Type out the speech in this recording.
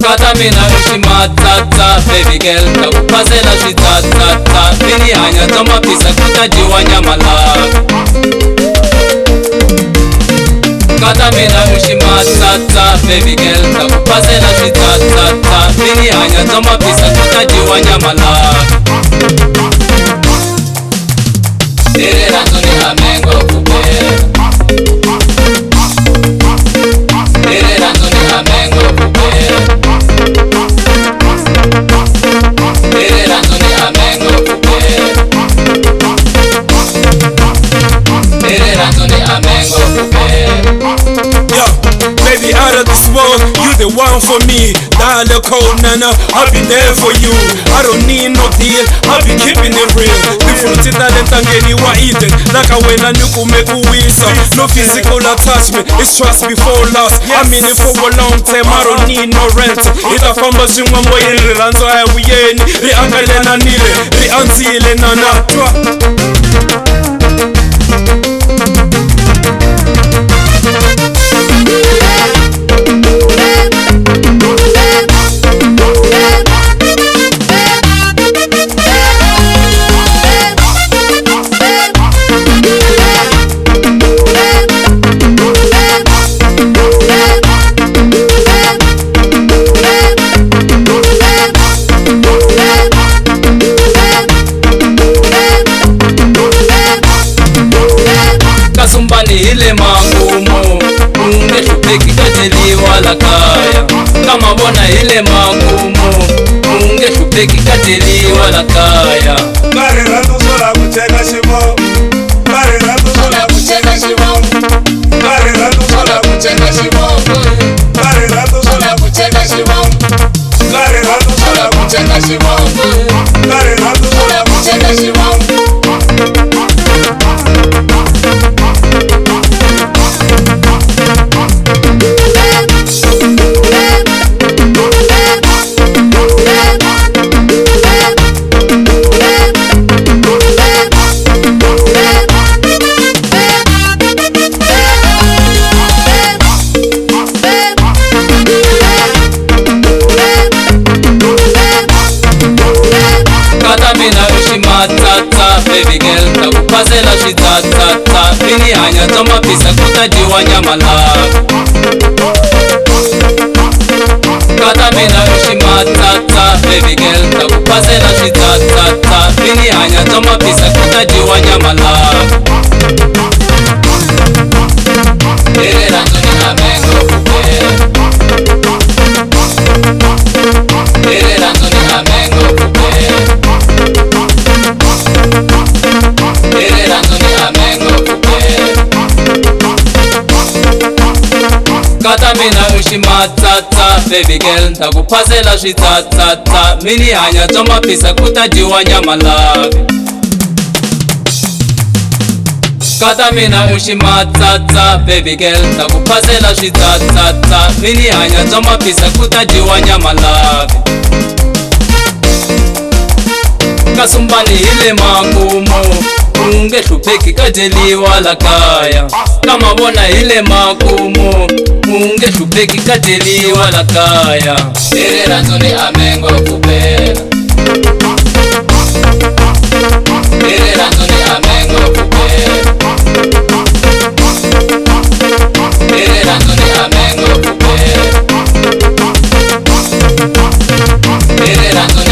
Kata mina ushimatata baby girl takupazela shitatata mini hanya toma pisa kutajiwa nyamala. Kata mina ushimatata baby girl takupazela shitatata mini hanya toma pisa kutajiwa nyamala. Tere ranzoni amengo kupera, tere ranzoni amengo kupera, tere ranzoni amengo kupera, tere ranzoni amengo kupera. Yo, baby, out of this world, you the one for me. Dial code, nana, I'll be there for you. I don't need no deal, I'll be keeping it real. Different talent and getting what eating. Like I win and you could make a whistle. No physical attachment, it's trust before loss. I mean it for a long time, I don't need no rent. Ita famba zingwa mboye rilanzo ya wiyeni. Ri angale na nile, ri anzile na natwa. Kasumbani ile magumu ungeshupheki kateliwa la kaya. Kama bona ile magumu ungeshupheki kateliwa la kaya. Kare ratu sola kucheka shimo, kare ratu sola kucheka shimo, kare ratu sola kucheka shimo, kare ratu sola kucheka shimo, kare ratu sola kucheka shimo, kare ratu sola kucheka shimo. Kata mina ushimatata baby girl takupazela shitatata mini hanya toma pisa kutajiwa nyamala. Kata mina ushimatata baby girl takupazela shitatata mini hanya toma pisa kutajiwa nyamala. Tere ranzoni amengo kupera, tere ranzoni amengo kupera, tere ranzoni amengo kupera. Kata mina ushimatata baby girl takupazela shitatata mini hanya toma pisa kutajiwa nyamala. Kata mina ushimatata baby girl takupazela shitatata mini hanya toma pisa kutajiwa nyamala. Kasumbani ile magumu ungeshupheki kateliwa la kaya. Kama bona ile magumu ungeshupheki kateliwa la kaya. Tere ranzoni amengo kupera, tere ranzoni amengo kupera, tere ranzoni amengo kupera, tere ranzoni